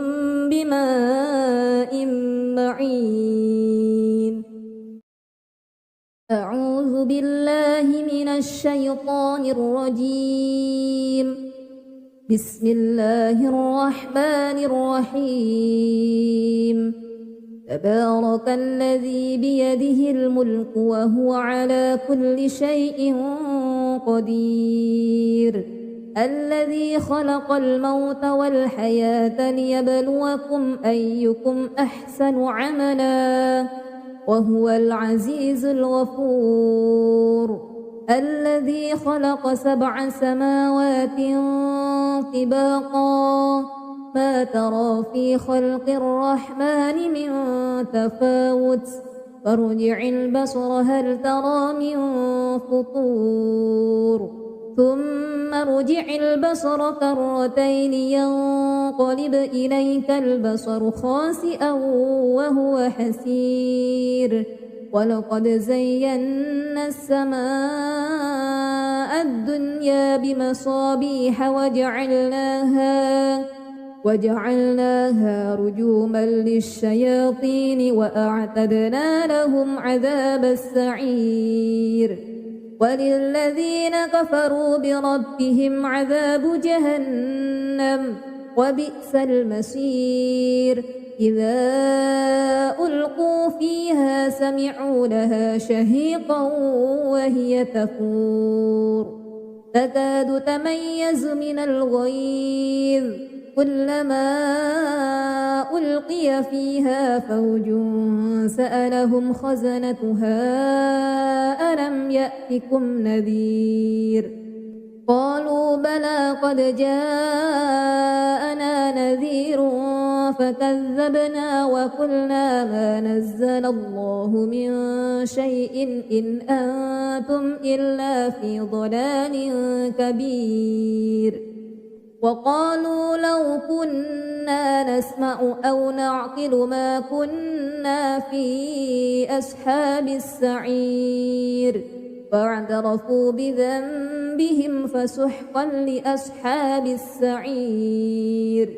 بماء معين أعوذ بالله من الشيطان الرجيم بسم الله الرحمن الرحيم تبارك الذي بيده الملك وهو على كل شيء قدير الذي خلق الموت والحياة ليبلوكم أيكم أحسن عملا وهو العزيز الغفور الذي خلق 7 سماوات طباقا ما ترى في خلق الرحمن من تفاوت فارجع البصر هل ترى من فطور ثم ارجع البصر كرتين ينقلب إليك البصر خاسئا وهو حسير ولقد زينا السماء الدنيا بمصابيح وجعلناها رجوما للشياطين وأعتدنا لهم عذاب السعير وللذين كفروا بربهم عذاب جهنم وبئس المصير إذا ألقوا فيها سمعوا لها شهيقا وهي تفور تكاد تميز من الغيظ كلما ألقي فيها فوج سألهم خزنتها ألم يأتكم نذير قالوا بلى قد جاءنا نذير فكذبنا وقلنا ما نزل الله من شيء إن أنتم إلا في ضلال كبير وقالوا لو كنا نسمع أو نعقل ما كنا في أصحاب السعير فاعترفوا بذنبهم فسحقا لأصحاب السعير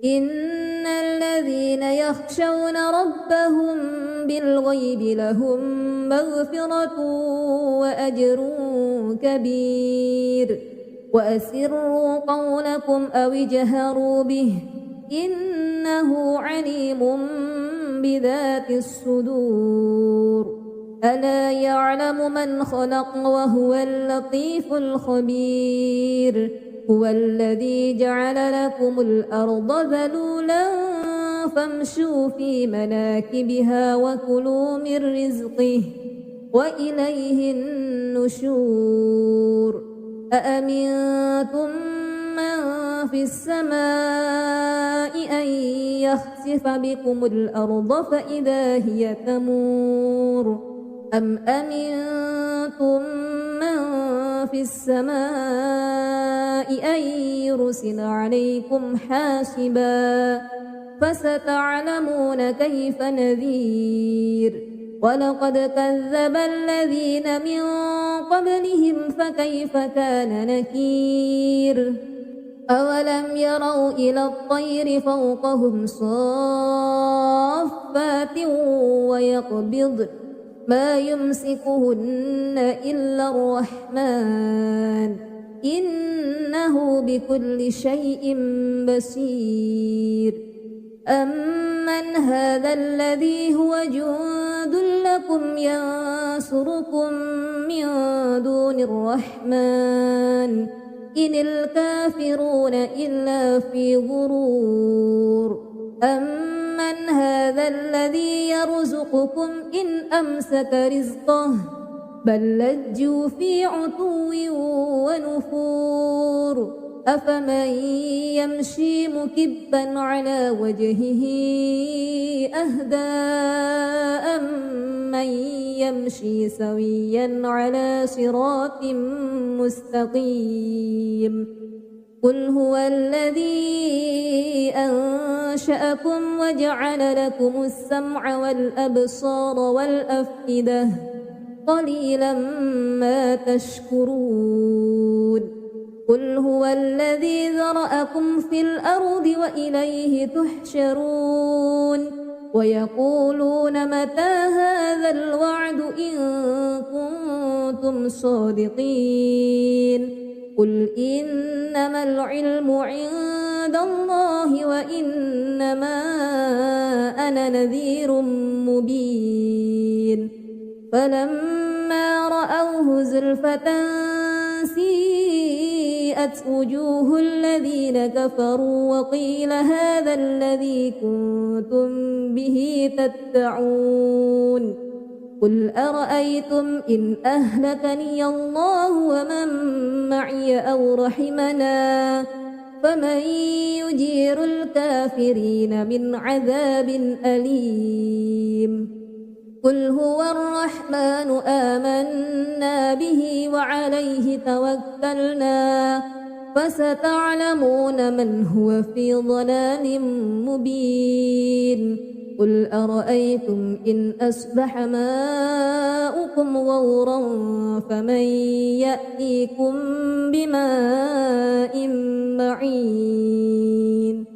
إن الذين يخشون ربهم بالغيب لهم مغفرة وأجر كبير وأسروا قولكم أو اجهروا به إنه عليم بذات الصدور ألا يعلم من خلق وهو اللطيف الخبير هو الذي جعل لكم الأرض ذلولا فامشوا في مناكبها وكلوا من رزقه وإليه النشور أأمنتم من في السماء أن يخسف بكم الأرض فإذا هي تمور أم أمنتم من في السماء أن يرسل عليكم حاسبا فستعلمون كيف نذير ولقد كذب الذين من قبلهم فكيف كان نكير أولم يروا إلى الطير فوقهم صافات ويقبضن ما يمسكهن إلا الرحمن إنه بكل شيء بصير أمن هذا الذي هو جند لكم ينصركم من دون الرحمن إن الكافرون إلا في غرور أمن هذا الذي يرزقكم إن أمسك رزقه بل لجوا في عتو ونفور أفمن يمشي مكبا على وجهه أهدى أمن يمشي سويا على صراط مستقيم قل هو الذي أنشأكم وجعل لكم السمع والأبصار والأفئدة قليلا ما تشكرون قل هو الذي ذرأكم في الأرض وإليه تحشرون ويقولون متى هذا الوعد إن كنتم صادقين قل إنما العلم عند الله وإنما أنا نذير مبين فلما رأوه زلفة سيئت وجوه الذين كفروا وقيل هذا الذي كنتم به تدعون قل أرأيتم إن أهلكني الله ومن معي أو رحمنا فمن يجير الكافرين من عذاب أليم قل هو الرحمن آمنا به وعليه توكلنا فستعلمون من هو في ضلال مبين قل أرأيتم إن أصبح ماؤكم غورا فمن يأتيكم بماء معين